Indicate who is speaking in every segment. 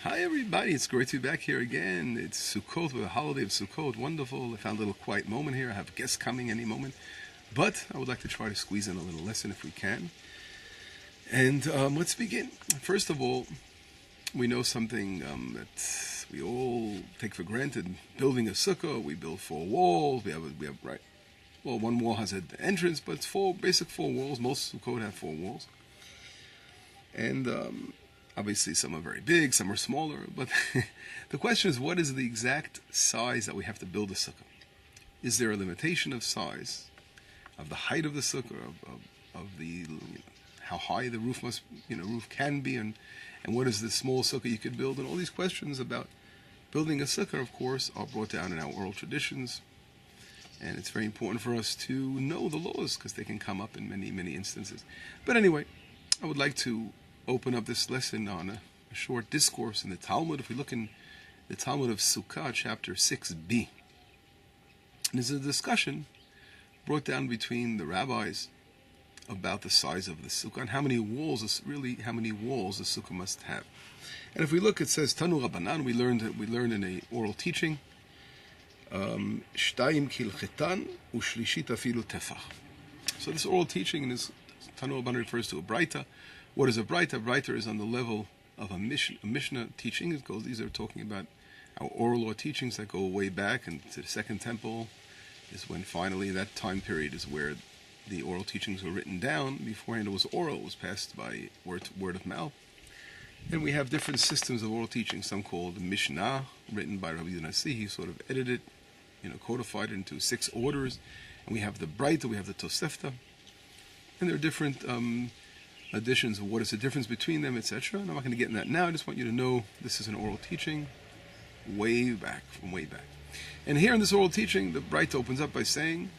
Speaker 1: Hi everybody, it's great to be back here again. It's Sukkot, the holiday of Sukkot. Wonderful. I found a little quiet moment here. I have guests coming any moment. But I would like to try to squeeze in a little lesson if we can. And let's begin. First of all, we know something that we all take for granted. Building a sukkah, we build four walls. We have right. Well, one wall has an entrance, but it's basic four walls. Most Sukkot have four walls. And obviously, some are very big, some are smaller, but the question is, what is the exact size that we have to build a sukkah? Is there a limitation of size, of the height of the sukkah, of the how high the roof roof can be, and what is the small sukkah you could build? And all these questions about building a sukkah, of course, are brought down in our oral traditions, and it's very important for us to know the laws because they can come up in many, many instances. But anyway, I would like to open up this lesson on a short discourse in the Talmud. If we look in the Talmud of Sukkah, chapter 6b, there's a discussion brought down between the rabbis about the size of the sukkah and how many walls the sukkah must have. And if we look, it says Tanu Rabbanan. We learned in a oral teaching, Shtayim kilchetan ushlishit afilu tefach. So this oral teaching in this Tanu Rabbanan refers to a braita. What is a braita? A braita is on the level of a Mishnah teaching. These are talking about our oral law teachings that go way back, and to the Second Temple is when finally that time period is where the oral teachings were written down. Beforehand it was oral, it was passed by word of mouth. And we have different systems of oral teaching, some called Mishnah, written by Rabbi Yonasi. He sort of edited it, codified it into 6 orders. And we have the braita, we have the Tosefta. And there are different additions of what is the difference between them, etc. And I'm not going to get in that now. I just want you to know this is an oral teaching from way back. And here in this oral teaching, the Braita opens up by saying,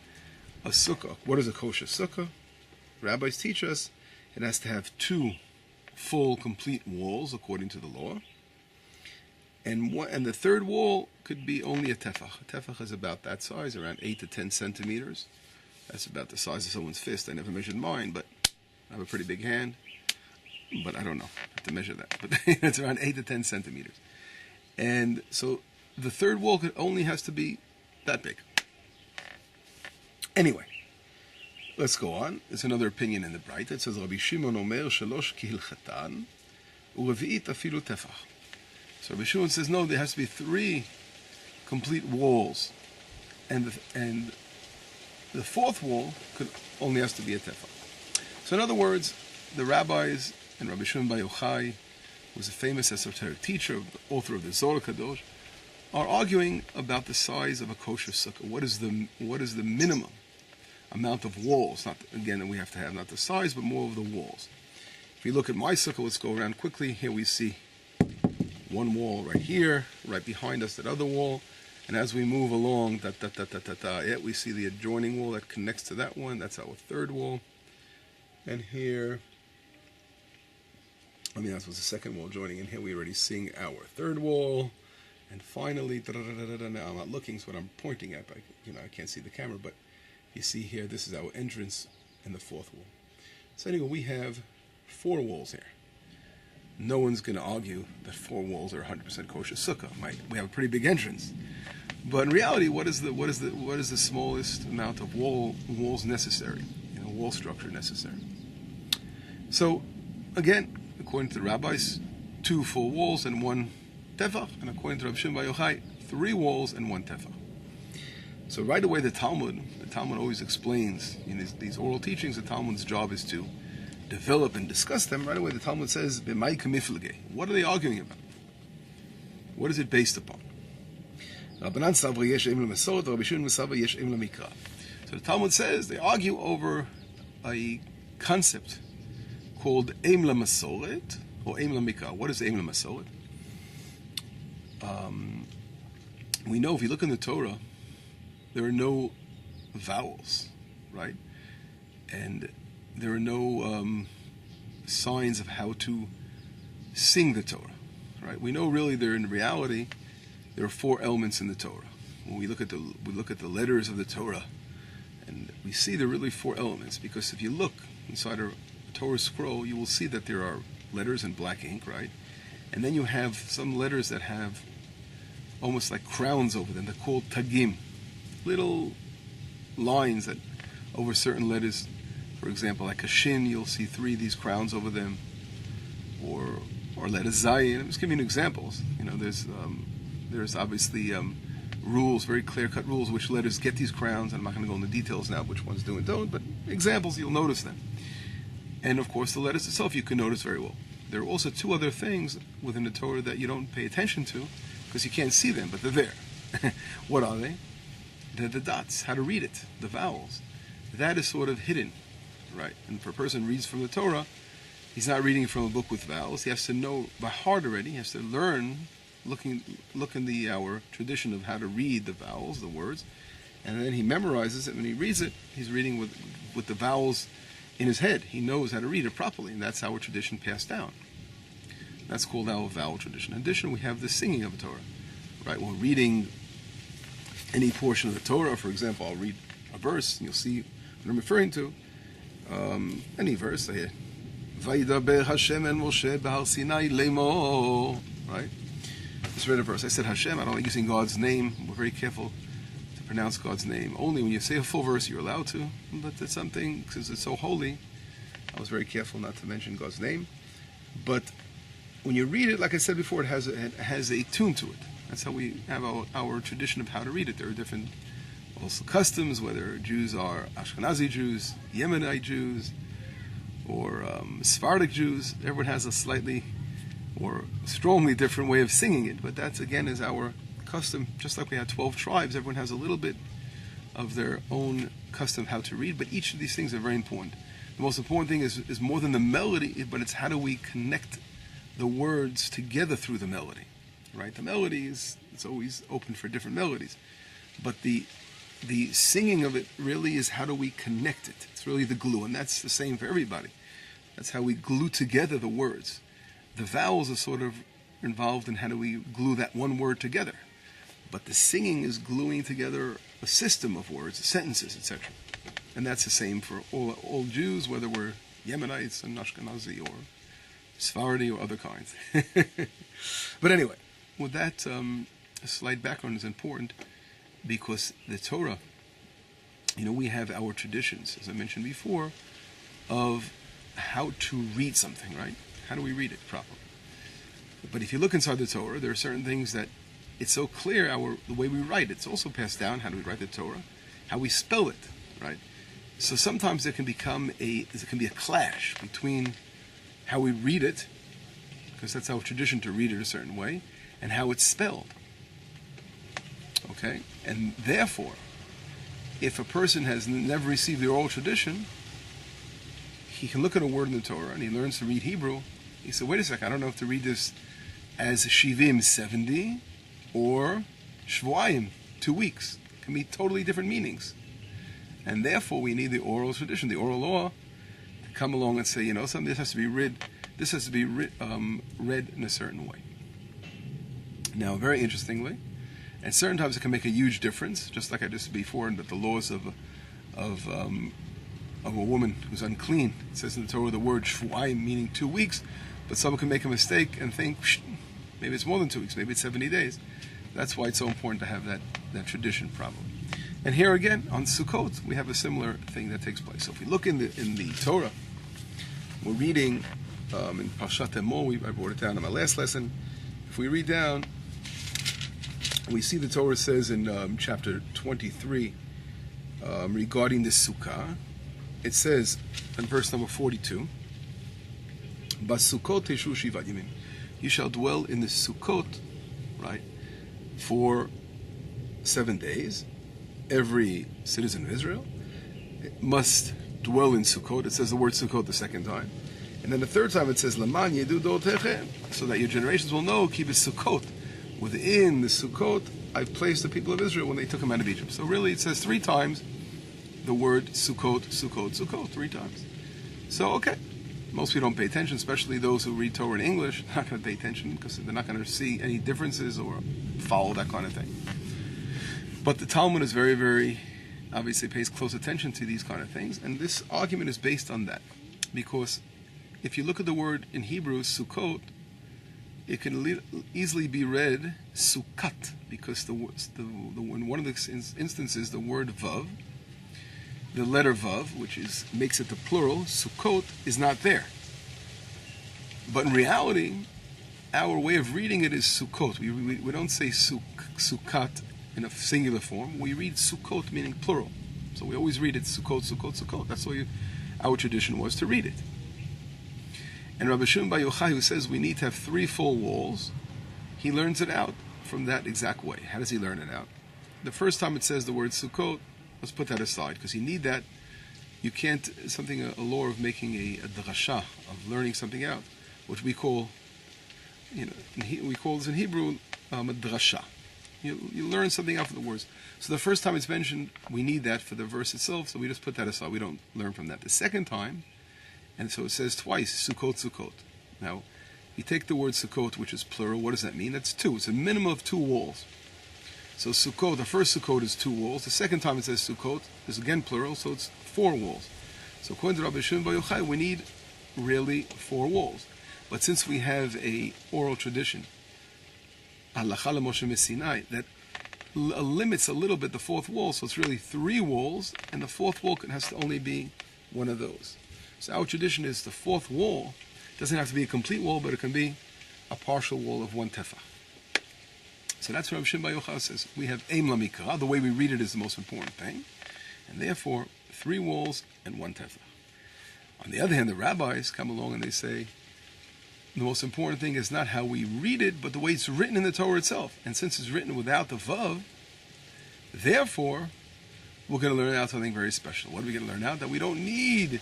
Speaker 1: a sukkah. What is a kosher sukkah? Rabbis teach us it has to have 2 full, complete walls according to the law. And the third wall could be only a tefach. A tefach is about that size, around 8 to 10 centimeters. That's about the size of someone's fist. I never measured mine, but I have a pretty big hand, but I don't know. I have to measure that. But it's around 8 to 10 centimeters. And so the third wall only has to be that big. Anyway, let's go on. There's another opinion in the Braita. It says, Rabbi Shimon Omer, Shalosh kihilchatan, urevi'it afilu tefach. So Rabbi Shimon says, no, there has to be 3 complete walls. And the fourth wall only has to be a tefach. So in other words, the rabbis and Rabbi Shimon Bar Yochai, who was a famous esoteric teacher, the author of the Zohar Kadosh, are arguing about the size of a kosher sukkah. What is the minimum amount of walls? Not again that we have to have, not the size, but more of the walls. If we look at my sukkah, let's go around quickly. Here we see one wall right here, right behind us, that other wall. And as we move along, we see the adjoining wall that connects to that one. That's our third wall. And here, that was the second wall joining in here. We're already seeing our third wall. And finally, now I'm not looking, so what I'm pointing at, I can't see the camera, but you see here, this is our entrance and the fourth wall. So anyway, we have 4 walls here. No one's going to argue that 4 walls are 100% kosher sukkah. We have a pretty big entrance. But in reality, what is the smallest amount of walls necessary? Wall structure necessary. So, again, according to the rabbis, 2 full walls and 1 tefach, and according to Rabbi Shimon Bar Yochai, 3 walls and 1 tefach. So right away, the Talmud always explains in these oral teachings. The Talmud's job is to develop and discuss them. Right away, the Talmud says, "B'mai kamiflege." What are they arguing about? What is it based upon? Rabbanan savra yesh im leMasorah, Rabbi Shimon savra yesh im leMikra. So the Talmud says they argue over a concept called Eim LaMasoret or Eim LaMikra. What is Eim LaMasoret? We know if you look in the Torah, there are no vowels, right? And there are no signs of how to sing the Torah, right? We know really in reality there are 4 elements in the Torah. When we look at the letters of the Torah, and we see there are really 4 elements, because if you look inside a Torah scroll, you will see that there are letters in black ink, right? And then you have some letters that have almost like crowns over them. They're called tagim, little lines that over certain letters. For example, like a shin, you'll see 3 of these crowns over them, or letter zayin. I'm just giving you examples. There's obviously rules, very clear-cut rules, which letters get these crowns. I'm not going to go into details now, which ones do and don't, but examples, you'll notice them. And of course, the letters itself you can notice very well. There are also 2 other things within the Torah that you don't pay attention to because you can't see them, but they're there. What are they? They're the dots, how to read it, the vowels. That is sort of hidden, right? And if a person reads from the Torah, he's not reading from a book with vowels. He has to know by heart already. He has to learn, look in our tradition of how to read the vowels, the words, and then he memorizes it. When he reads it, he's reading with the vowels in his head. He knows how to read it properly, and that's our tradition passed down. That's called our vowel tradition. In addition, we have the singing of the Torah, right? We're reading any portion of the Torah. For example, I'll read a verse, and you'll see what I'm referring to. Any verse here. Vayidaber Hashem and Moshe b'Har Sinai lemo. Right? Just read a verse. I said Hashem. I don't like using God's name. We're very careful to pronounce God's name. Only when you say a full verse, you're allowed to. But it's something, because it's so holy, I was very careful not to mention God's name. But when you read it, like I said before, it has a tune to it. That's how we have our tradition of how to read it. There are different also customs, whether Jews are Ashkenazi Jews, Yemenite Jews, or Sephardic Jews. Everyone has a slightly or strongly different way of singing it, but that's again is our custom. Just like we have 12 tribes, everyone has a little bit of their own custom of how to read, but each of these things are very important. The most important thing is more than the melody, but it's how do we connect the words together through the melody, right? The melody it's always open for different melodies, but the singing of it really is how do we connect it. It's really the glue, and that's the same for everybody. That's how we glue together the words. The vowels are sort of involved in how do we glue that one word together. But the singing is gluing together a system of words, sentences, etc. And that's the same for all Jews, whether we're Yemenites and Ashkenazi or Sephardi or other kinds. But anyway, with that, a slight background is important because the Torah, we have our traditions, as I mentioned before, of how to read something, right? How do we read it properly? But if you look inside the Torah, there are certain things that it's so clear the way we write. It's also passed down. How do we write the Torah? How we spell it, right? So sometimes there can be a clash between how we read it, because that's our tradition to read it a certain way, and how it's spelled. Okay? And therefore, if a person has never received the oral tradition, he can look at a word in the Torah and he learns to read Hebrew. He said, wait a second, I don't know if to read this as Shivim, 70, or Shvuayim, 2 weeks. It can be totally different meanings. And therefore we need the oral tradition, the oral law, to come along and say, something this has to be read in a certain way. Now, very interestingly, and certain times it can make a huge difference, just like I just said before, that the laws of a woman who's unclean. It says in the Torah the word shvuayim, meaning 2 weeks, but someone can make a mistake and think, maybe it's more than 2 weeks, maybe it's 70 days. That's why it's so important to have that tradition probably. And here again, on Sukkot, we have a similar thing that takes place. So if we look in the Torah, we're reading in Parshat Emor, I brought it down in my last lesson. If we read down, we see the Torah says in chapter 23, regarding the sukkah, it says in verse number 42, Basukot teshu shivat yamim. You shall dwell in the Sukkot, right, for 7 days. Every citizen of Israel must dwell in Sukkot. It says the word Sukkot the second time. And then the third time it says, Laman yedu dotechem, so that your generations will know, keep it Sukkot. Within the Sukkot, I've placed the people of Israel when they took them out of Egypt. So really it says 3 times the word Sukkot, Sukkot, Sukkot, 3 times. So, okay. Most people don't pay attention, especially those who read Torah in English. They're not going to pay attention because they're not going to see any differences or follow that kind of thing. But the Talmud is very, very, obviously pays close attention to these kind of things. And this argument is based on that. Because if you look at the word in Hebrew, Sukkot, it can easily be read sukkah, because in one of the instances the word vav, the letter vav, which makes it the plural, sukkot, is not there. But in reality, our way of reading it is sukkot. We don't say sukkat in a singular form. We read sukkot, meaning plural. So we always read it sukkot, sukkot, sukkot. That's the way our tradition was to read it. And Rabbi Shimon Bar Yochai, who says we need to have 3 full walls, he learns it out from that exact way. How does he learn it out? The first time it says the word sukkot, let's put that aside, because you need that. You can't, a law of making a drasha, of learning something out, which we call, we call this in Hebrew a drasha. You learn something out from the words. So the first time it's mentioned, we need that for the verse itself, so we just put that aside. We don't learn from that. The second time, and so it says twice, sukkot, sukkot. Now, you take the word sukkot, which is plural, what does that mean? That's 2. It's a minimum of 2 walls. So sukkot, the first sukkot is 2 walls. The second time it says sukkot is again plural, so it's 4 walls. So according to Rabbi Shimon Bar Yochai, we need really 4 walls. But since we have a oral tradition, halacha l'Moshe Messinai, that limits a little bit the 4th wall, so it's really 3 walls, and the 4th wall has to only be one of those. So our tradition is the 4th wall doesn't have to be a complete wall, but it can be a partial wall of 1 tefach. So that's what Rabbi Shimon Bar Yochai says. We have Eim Lamikra, the way we read it is the most important thing, and therefore 3 walls and 1 tefach. On the other hand, the rabbis come along and they say the most important thing is not how we read it, but the way it's written in the Torah itself. And since it's written without the vav, therefore we're going to learn out something very special. What are we going to learn out? That we don't need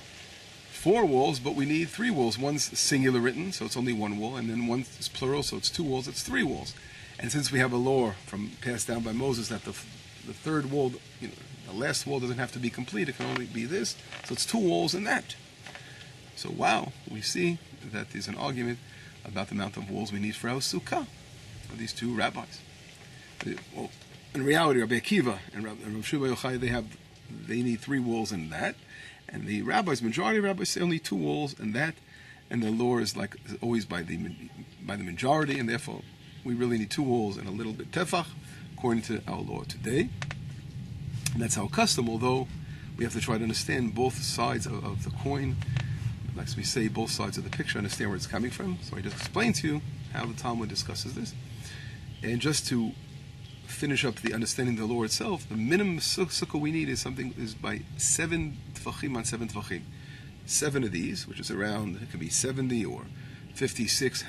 Speaker 1: 4 walls, but we need 3 walls. One's singular written, so it's only 1 wall, and then one is plural, so it's 2 walls, it's 3 walls. And since we have a law passed down by Moses that the 3rd wall, the last wall doesn't have to be complete, it can only be this, so it's 2 walls and that. So wow, we see that there's an argument about the amount of walls we need for our sukkah, for these 2 rabbis. Well, in reality, Rabbi Akiva and Rabbi Shimon Bar Yochai, they need 3 walls and that, and the majority of rabbis say only 2 walls and that, and the law is always by the majority, and therefore we really need 2 walls and a little bit tefach, according to our law today. And that's our custom, although we have to try to understand both sides of the coin. Like we say, both sides of the picture, understand where it's coming from. So I just explained to you how the Talmud discusses this. And just to finish up the understanding of the law itself, the minimum sukkah we need is by 7 tefachim on 7 tefachim. 7 of these, which is around, it could be 70 or 56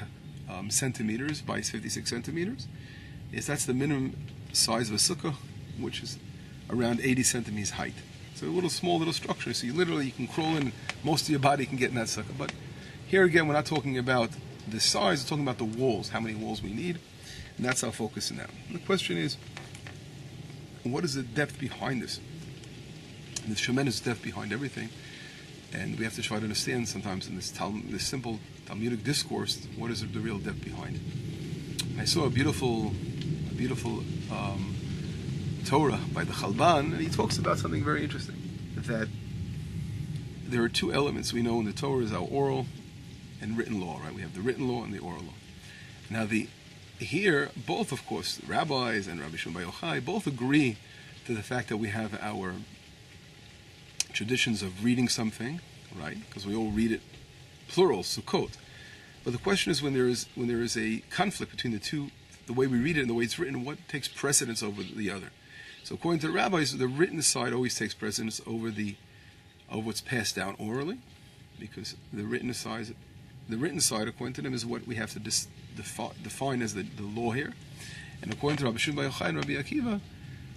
Speaker 1: centimeters by 56 centimeters. That's the minimum size of a sukkah, which is around 80 centimeters height. So a small little structure. So you can crawl in, most of your body can get in that sukkah. But here again, we're not talking about the size, we're talking about the walls, how many walls we need. And that's our focus now. And the question is, what is the depth behind this? And there's tremendous depth behind everything. And we have to try to understand sometimes in this simple Talmudic discourse, what is the real depth behind it. I saw a beautiful Torah by the Chalban, and he talks about something very interesting, that there are 2 elements we know in the Torah is our oral and written law, right? We have the written law and the oral law. Now here, both of course, the rabbis and Rabbi Shimon Bar Yochai both agree to the fact that we have our traditions of reading something, right? Because we all read it plural, sukkot. But the question is when there is a conflict between the 2, the way we read it and the way it's written, what takes precedence over the other? So according to the rabbis, the written side always takes precedence over what's passed down orally, because the written side, according to them, is what we have to define as the law here. And according to Rabbi Shimon Bar Yochai and Rabbi Akiva,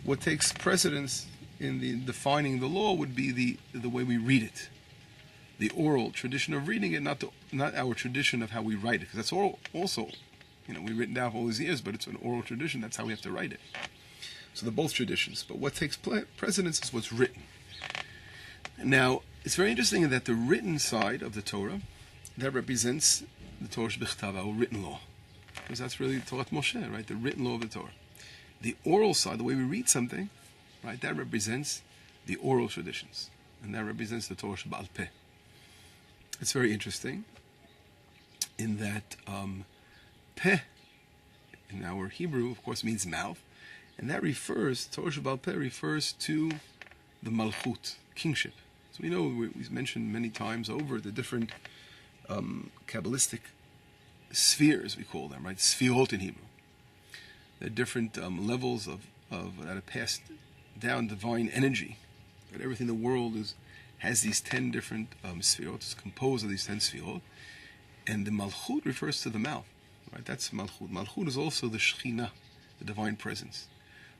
Speaker 1: what takes precedence in the defining the law would be the way we read it, the oral tradition of reading it, not our tradition of how we write it, because that's oral also. We've written down for all these years, but it's an oral tradition. That's how we have to write it. So they're both traditions. But what takes precedence is what's written. Now, it's very interesting that the written side of the Torah, that represents the Torah Shebechtav, our written law. Because that's really Torah Moshe, right? The written law of the Torah. The oral side, the way we read something, right? That represents the oral traditions. And that represents the Torah Sheba'al Peh. It's very interesting in that Peh, in our Hebrew, of course, means mouth. And that refers, Torah Sheba'al Peh refers to the Malchut, kingship. So we know, we've mentioned many times over the different Kabbalistic spheres, we call them, right? Sfirot in Hebrew. There are different levels of that are passed down divine energy. That everything in the world has these 10 different sfirot. It's composed of these 10 sfirot. And the Malchut refers to the mouth, right? That's Malchut. Malchut is also the Shekhinah, the divine presence.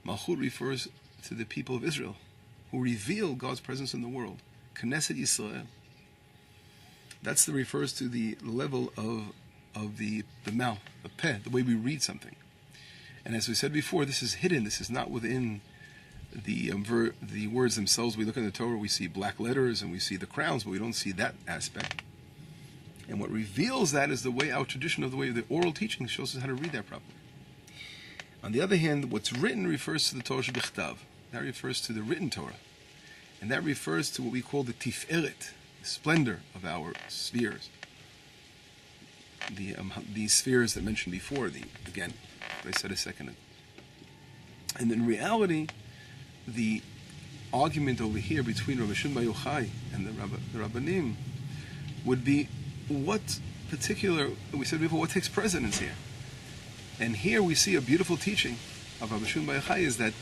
Speaker 1: Malchut refers to the people of Israel, who reveal God's presence in the world. Knesset Yisrael. That refers to the level of the mouth, the peh, the way we read something. And as we said before, this is hidden. This is not within the words themselves. We look in the Torah, we see black letters and we see the crowns, but we don't see that aspect. And what reveals that is the way our tradition of the way the oral teaching shows us how to read that properly. On the other hand, what's written refers to the Torah Shebichtav. That refers to the written Torah. And that refers to what we call the tiferet, the splendor of our spheres. The spheres that I mentioned before, again, I said a second ago. And in reality, the argument over here between Rabbi Shimon Bar Yochai and the Rabbanim would be what particular, we said before, what takes precedence here? And here we see a beautiful teaching of Rabbi Shimon Bar Yochai is that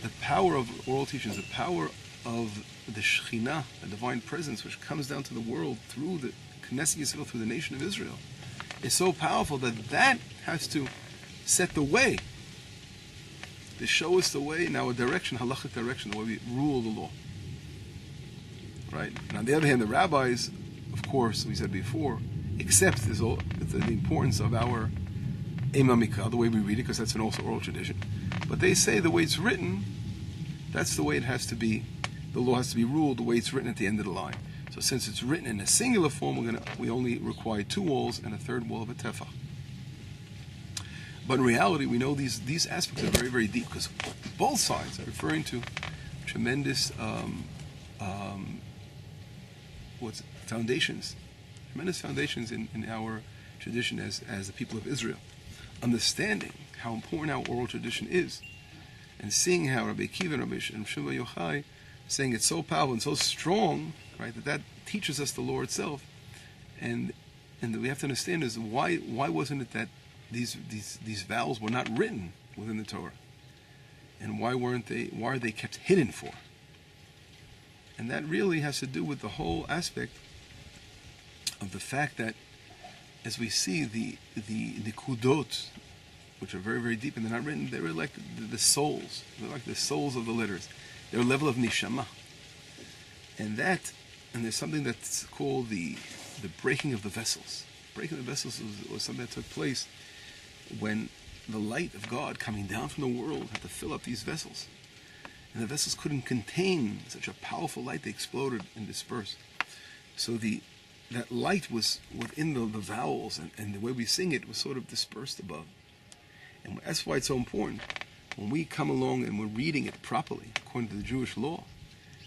Speaker 1: the power of oral teachings, the power of the Shekhinah, the divine presence, which comes down to the world through the Knesset Yisrael, through the nation of Israel, is so powerful that has to set the way, to show us the way in our direction, halachic direction, the way we rule the law. Right? And on the other hand, the rabbis, of course, we said before, accept the importance of our Ema Mikra, the way we read it, because that's an also oral tradition. But they say the way it's written, that's the way it has to be. The law has to be ruled the way it's written at the end of the line. So since it's written in a singular form, we only require 2 walls and a 3rd wall of a tefach. But in reality, we know these aspects are very, very deep, because both sides are referring to tremendous foundations, tremendous foundations in our tradition as the people of Israel. Understanding how important our oral tradition is, and seeing how Rabbi Akiva and Rabbi Shimon Bar Yochai saying it's so powerful and so strong, right, that teaches us the law itself, and we have to understand is why wasn't it that these vowels were not written within the Torah, and why are they kept hidden for? And that really has to do with the whole aspect of the fact that, as we see the nikudot, which are very, very deep and they're not written, they're like the souls. They're like the souls of the letters. They're a level of neshama. And there's something that's called the breaking of the vessels. Breaking of the vessels was something that took place when the light of God coming down from the world had to fill up these vessels. And the vessels couldn't contain such a powerful light. They exploded and dispersed. So that light was within the vowels, and the way we sing it was sort of dispersed above. And that's why it's so important. When we come along and we're reading it properly, according to the Jewish law,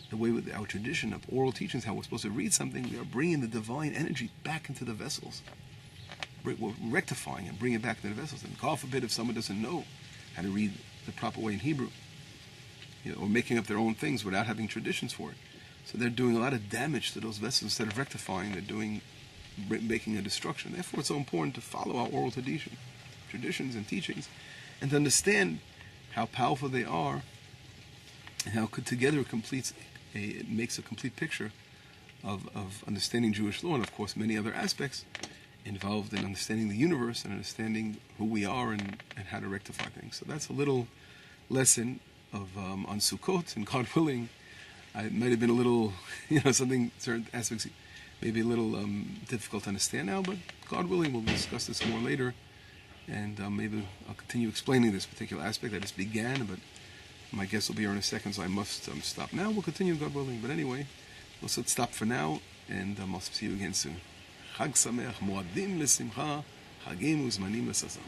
Speaker 1: the way with our tradition of oral teachings, how we're supposed to read something, we are bringing the divine energy back into the vessels. We're rectifying and bringing it back into the vessels. And God forbid if someone doesn't know how to read the proper way in Hebrew, or making up their own things without having traditions for it. So they're doing a lot of damage to those vessels. Instead of rectifying, they're making a destruction. Therefore, it's so important to follow our oral traditions and teachings, and to understand how powerful they are, and how together it makes a complete picture of understanding Jewish law, and of course many other aspects involved in understanding the universe and understanding who we are and how to rectify things. So that's a little lesson on Sukkot, and God willing, it might have been a little, certain aspects maybe a little difficult to understand now, but God willing, we'll discuss this more later, and maybe I'll continue explaining this particular aspect that just began, but my guest will be here in a second, so I must stop now. We'll continue, God willing, but anyway, we'll stop for now, and I'll see you again soon. Chag Sameach, Moadim L'Simcha, Chagim Uzmanim L'Sazon.